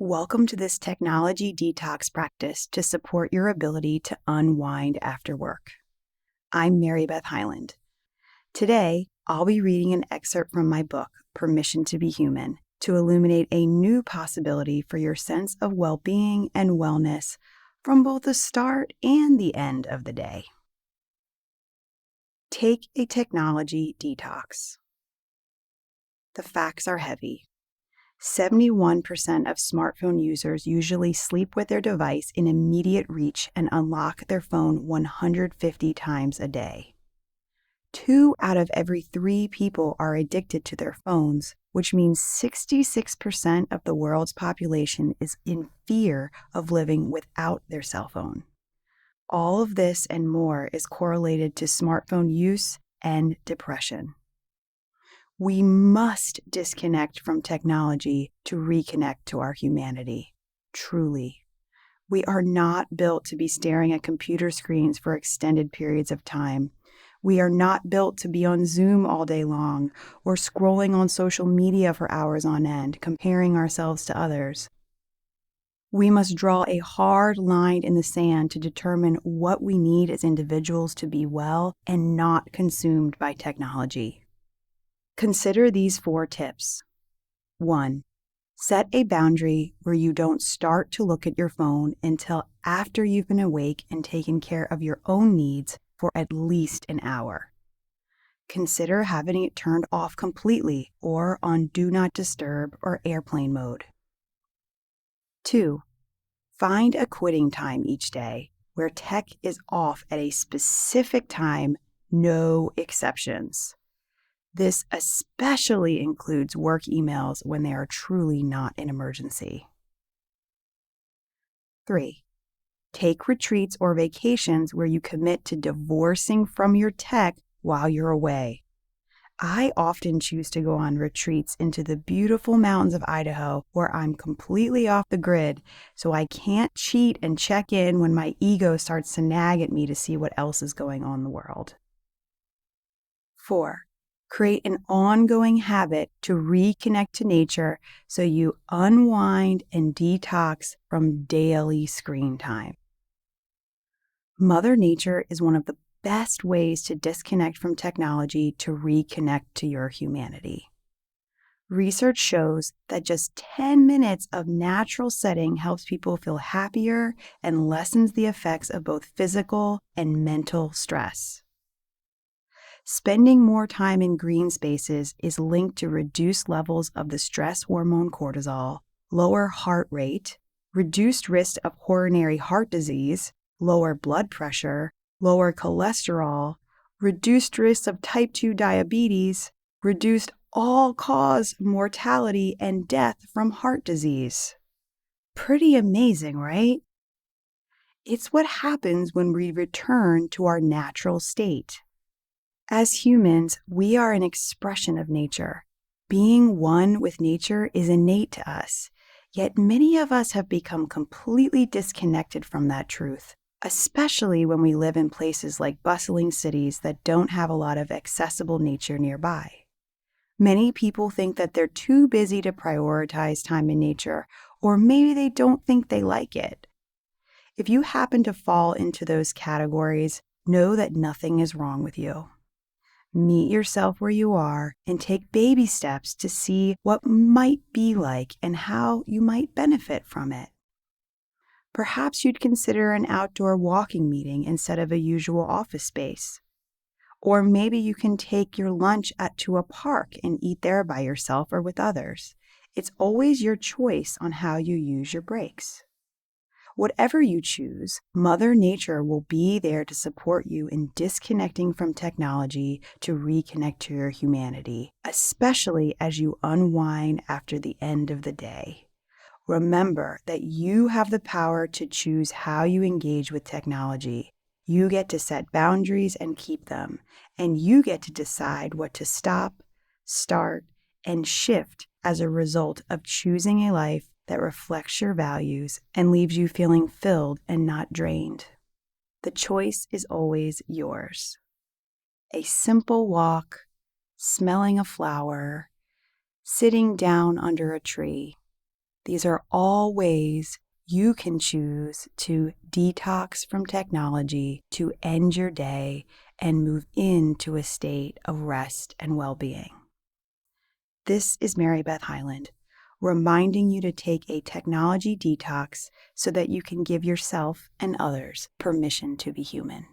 Welcome to this technology detox practice to support your ability to unwind after work. I'm Mary Beth Highland. Today, I'll be reading an excerpt from my book, Permission to be Human, to illuminate a new possibility for your sense of well-being and wellness from both the start and the end of the day. Take a technology detox. The facts are heavy. 71% of smartphone users usually sleep with their device in immediate reach and unlock their phone 150 times a day. 2 out of every 3 people are addicted to their phones, which means 66% of the world's population is in fear of living without their cell phone. All of this and more is correlated to smartphone use and depression. We must disconnect from technology to reconnect to our humanity. Truly. We are not built to be staring at computer screens for extended periods of time. We are not built to be on Zoom all day long or scrolling on social media for hours on end, comparing ourselves to others. We must draw a hard line in the sand to determine what we need as individuals to be well and not consumed by technology. Consider these 4 tips. 1. Set a boundary where you don't start to look at your phone until after you've been awake and taken care of your own needs for at least an hour. Consider having it turned off completely or on Do Not Disturb or airplane mode. 2. Find a quitting time each day where tech is off at a specific time, no exceptions. This especially includes work emails when they are truly not an emergency. 3. Take retreats or vacations where you commit to divorcing from your tech while you're away. I often choose to go on retreats into the beautiful mountains of Idaho where I'm completely off the grid, so I can't cheat and check in when my ego starts to nag at me to see what else is going on in the world. 4. Create an ongoing habit to reconnect to nature so you unwind and detox from daily screen time. Mother Nature is one of the best ways to disconnect from technology to reconnect to your humanity. Research shows that just 10 minutes of natural setting helps people feel happier and lessens the effects of both physical and mental stress. Spending more time in green spaces is linked to reduced levels of the stress hormone cortisol, lower heart rate, reduced risk of coronary heart disease, lower blood pressure, lower cholesterol, reduced risk of type 2 diabetes, reduced all-cause mortality and death from heart disease. Pretty amazing, right? It's what happens when we return to our natural state. As humans, we are an expression of nature. Being one with nature is innate to us, yet many of us have become completely disconnected from that truth, especially when we live in places like bustling cities that don't have a lot of accessible nature nearby. Many people think that they're too busy to prioritize time in nature, or maybe they don't think they like it. If you happen to fall into those categories, know that nothing is wrong with you. Meet yourself where you are and take baby steps to see what might be like and how you might benefit from it. Perhaps you'd consider an outdoor walking meeting instead of a usual office space. Or maybe you can take your lunch to a park and eat there by yourself or with others. It's always your choice on how you use your breaks. Whatever you choose, Mother Nature will be there to support you in disconnecting from technology to reconnect to your humanity, especially as you unwind after the end of the day. Remember that you have the power to choose how you engage with technology. You get to set boundaries and keep them, and you get to decide what to stop, start, and shift as a result of choosing a life that reflects your values and leaves you feeling filled and not drained. The choice is always yours. A simple walk, smelling a flower, sitting down under a tree, These are all ways you can choose to detox from technology, to end your day, and move into a state of rest and well-being. This is Mary Beth Highland, reminding you to take a technology detox so that you can give yourself and others permission to be human.